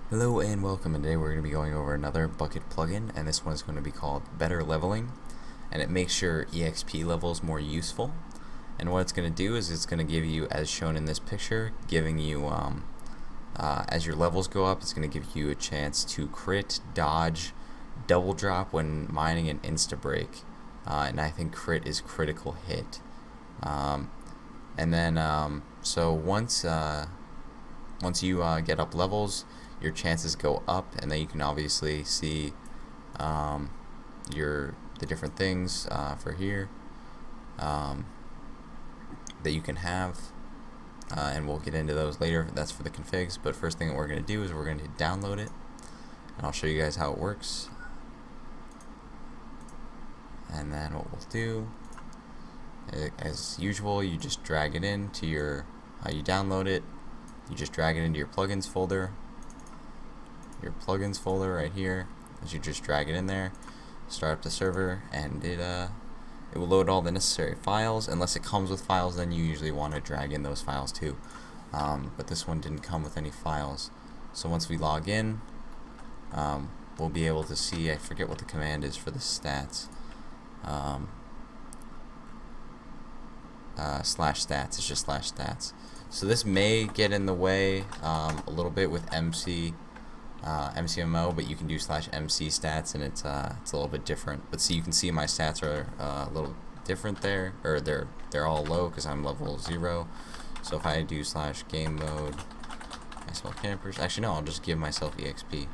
Hello and welcome, and today we're going to be going over another Bukkit plugin, and this one is going to be called BetterLeveling, and it makes your EXP levels more useful. And what it's going to do is it's going to give you, as shown in this picture, giving you, as your levels go up, it's going to give you a chance to crit, dodge, double drop when mining an insta break, and I think crit is critical hit. So once you get up levels, your chances go up, and then you can obviously see the different things for here that you can have, and we'll get into those later. That's for the configs, but first thing that we're going to do is we're going to download it, and I'll show you guys how it works. And then what we'll do, as usual, you just drag it into your you download it, you just drag it into your plugins folder right here. As you just drag it in there, start up the server, and it will load all the necessary files. Unless it comes with files, then you usually want to drag in those files too, but this one didn't come with any files. So once we log in, we'll be able to see, I forget what the command is for the stats, /stats, it's just /stats. So this may get in the way a little bit with MCMO, but you can do /MC stats, and it's a little bit different. But see, you can see my stats are a little different there, or they're all low because I'm level 0. So if I do /game mode, I spell campers. Actually, no, I'll just give myself EXP.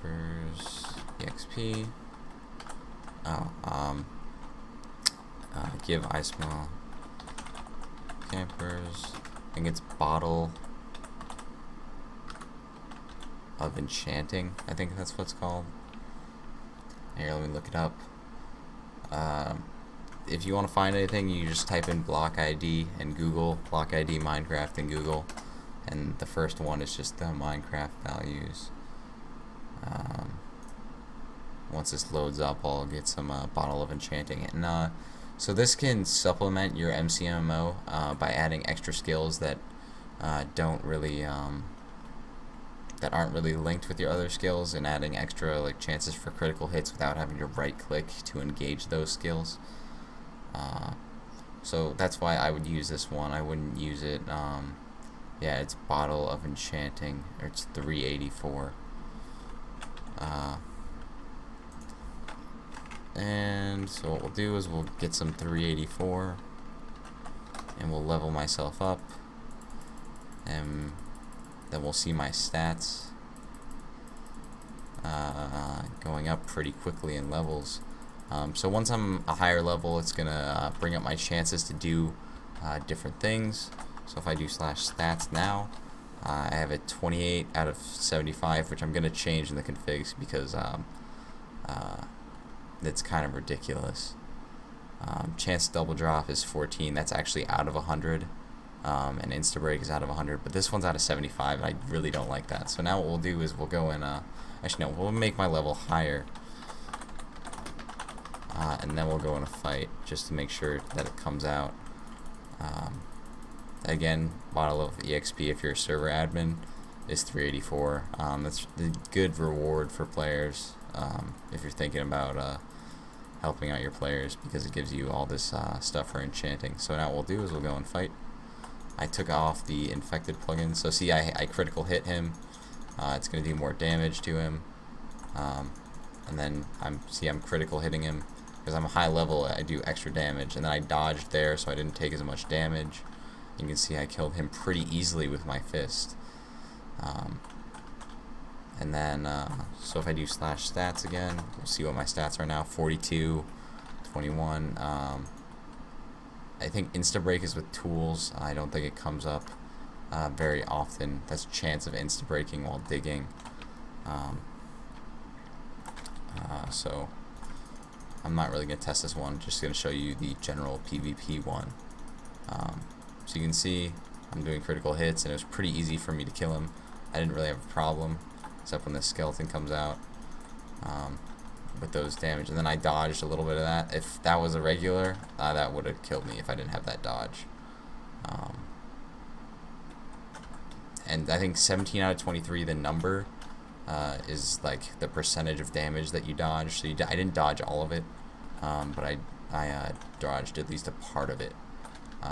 Campers EXP. Give I smell campers. I think it's bottle of enchanting, I think that's what it's called. Here, let me look it up. If you want to find anything, you just type in block ID and Google, block ID Minecraft in Google, and the first one is just the Minecraft values. Once this loads up, I'll get some bottle of enchanting. And so this can supplement your MCMO by adding extra skills that don't really that aren't really linked with your other skills, and adding extra like chances for critical hits without having to right click to engage those skills. So that's why I would use this one. I wouldn't use it. Yeah, it's bottle of enchanting, or it's 384. And so what we'll do is we'll get some 384, and we'll level myself up, and then we'll see my stats going up pretty quickly in levels. So once I'm a higher level, it's gonna bring up my chances to do different things. So if I do /stats now, I have it 28 out of 75, which I'm gonna change in the configs because it's kind of ridiculous. Chance double drop is 14. That's actually out of 100. And insta break is out of 100, but this one's out of 75, and I really don't like that. So now what we'll do is we'll go in, actually no, we'll make my level higher, and then we'll go in a fight just to make sure that it comes out. Again, bottle of EXP if you're a server admin is 384. That's the good reward for players if you're thinking about helping out your players, because it gives you all this stuff for enchanting. So now what we'll do is we'll go and fight. I took off the infected plugin, so see, I critical hit him. It's going to do more damage to him, and then I'm critical hitting him because I'm a high level. I do extra damage, and then I dodged there, so I didn't take as much damage. You can see I killed him pretty easily with my fist. And then so if I do /stats again, we'll see what my stats are now: 42, 21. I think insta break is with tools. I don't think it comes up very often. That's a chance of insta breaking while digging. So I'm not really going to test this one. Just going to show you the general PvP one. So you can see I'm doing critical hits, and it was pretty easy for me to kill him. I didn't really have a problem, except when the skeleton comes out. With those damage, and then I dodged a little bit of that. If that was a regular, that would have killed me if I didn't have that dodge. and I think 17 out of 23, the number is like the percentage of damage that you dodge. So I didn't dodge all of it, but I dodged at least a part of it,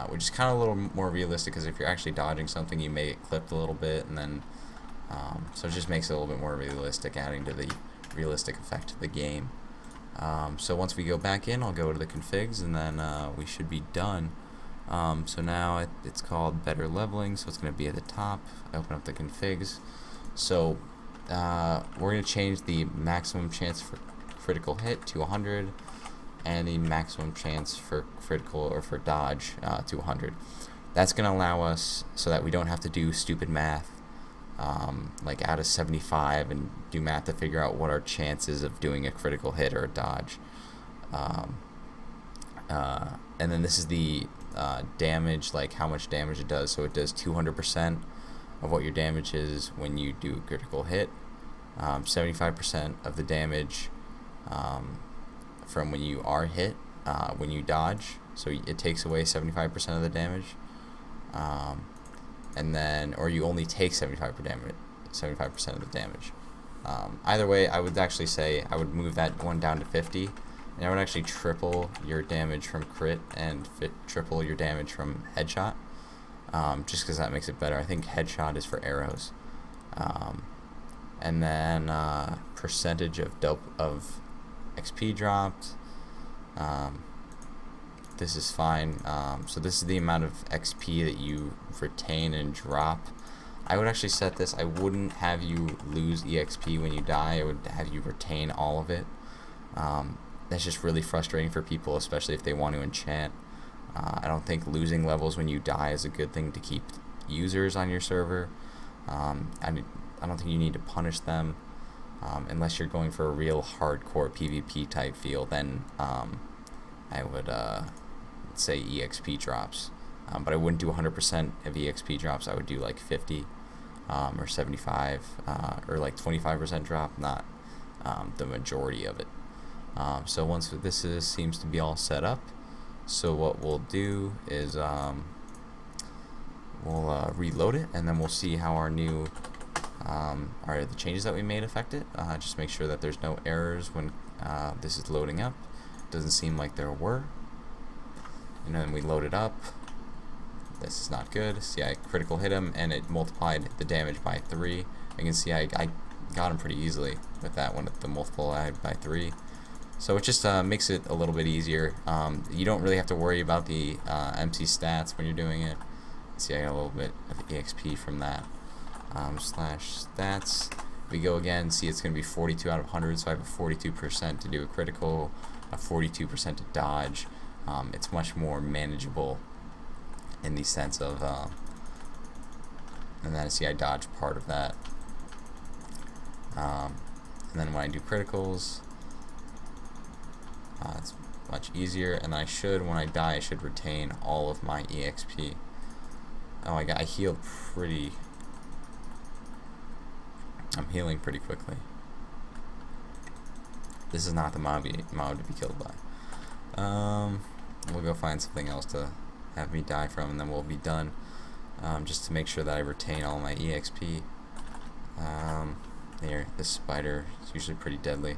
which is kind of a little more realistic, because if you're actually dodging something, you may get clipped a little bit, and then so it just makes it a little bit more realistic, adding to the realistic effect of the game. So once we go back in, I'll go to the configs, and then we should be done. So now it's called BetterLeveling, so it's going to be at the top. I open up the configs. So we're going to change the maximum chance for critical hit to 100, and the maximum chance for critical or for dodge to 100. That's going to allow us so that we don't have to do stupid math, like out of 75, and do math to figure out what our chances of doing a critical hit or a dodge. And then this is the damage, like how much damage it does. So it does 200% of what your damage is when you do a critical hit, 75% of the damage from when you are hit, when you dodge. So it takes away 75% of the damage, and then, or you only take 75% of the damage. Either way, I would actually say I would move that one down to 50. And I would actually triple your damage from crit and triple your damage from headshot, just because that makes it better. I think headshot is for arrows. And then percentage of XP dropped. This is fine. So this is the amount of XP that you retain and drop. I would actually set this. I wouldn't have you lose EXP when you die. I would have you retain all of it. That's just really frustrating for people, especially if they want to enchant. I don't think losing levels when you die is a good thing to keep users on your server. I don't think you need to punish them unless you're going for a real hardcore PvP type feel. Then I would say EXP drops, but I wouldn't do 100% of EXP drops. I would do like 50 or 75 or like 25% drop, not the majority of it. So once this seems to be all set up, so what we'll do is we'll reload it, and then we'll see how our new the changes that we made affect it. Just make sure that there's no errors when this is loading up. Doesn't seem like there were. And then we load it up. This is not good. See, I critical hit him, and it multiplied the damage by 3. You can see I got him pretty easily with that one, the multiplied by 3. So it just makes it a little bit easier. You don't really have to worry about the MC stats when you're doing it. See, I got a little bit of EXP from that. Slash stats. We go again. See, it's going to be 42 out of 100. So I have a 42% to do a critical, a 42% to dodge. It's much more manageable in the sense of, and then see, I dodge part of that. And then when I do criticals, it's much easier, and I should, when I die, I should retain all of my EXP. Oh, I healed pretty. I'm healing pretty quickly. This is not the mob to be killed by. We'll go find something else to have me die from, and then we'll be done. Just to make sure that I retain all my EXP. There, this spider is usually pretty deadly.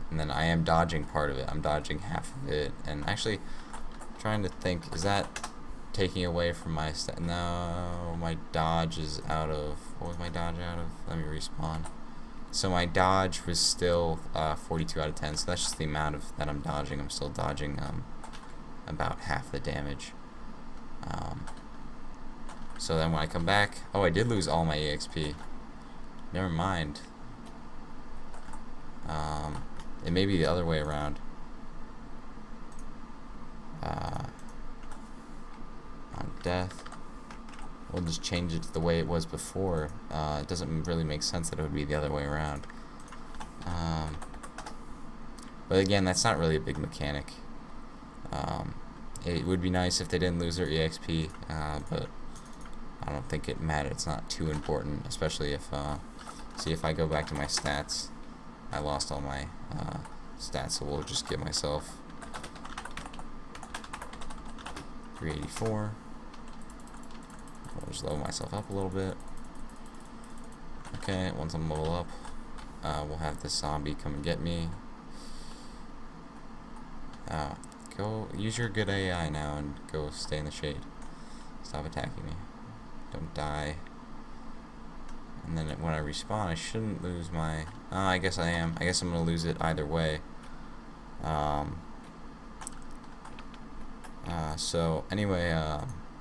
And then I am dodging part of it. I'm dodging half of it. And actually, trying to think, is that taking away from my no, my dodge is out of, what was my dodge out of? Let me respawn. So my dodge was still 42 out of 10, so that's just the amount of that I'm dodging. I'm still dodging about half the damage. So then when I come back, oh, I did lose all my EXP. Never mind. It may be the other way around. On death, we'll just change it to the way it was before. It doesn't really make sense that it would be the other way around. But again, that's not really a big mechanic. It would be nice if they didn't lose their EXP, but I don't think it matters. It's not too important, especially if, see, if I go back to my stats, I lost all my stats, so we'll just give myself 384. I'll just level myself up a little bit. Okay, once I'm level up, we'll have this zombie come and get me. Go use your good AI now and go stay in the shade. Stop attacking me. Don't die. And then when I respawn, I shouldn't lose my... I guess I am. I guess I'm going to lose it either way. So anyway,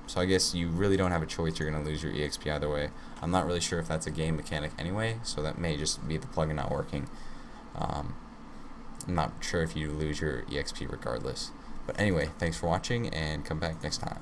so I guess you really don't have a choice. You're going to lose your EXP either way. I'm not really sure if that's a game mechanic anyway, so that may just be the plugin not working. I'm not sure if you lose your EXP regardless. But anyway, thanks for watching, and come back next time.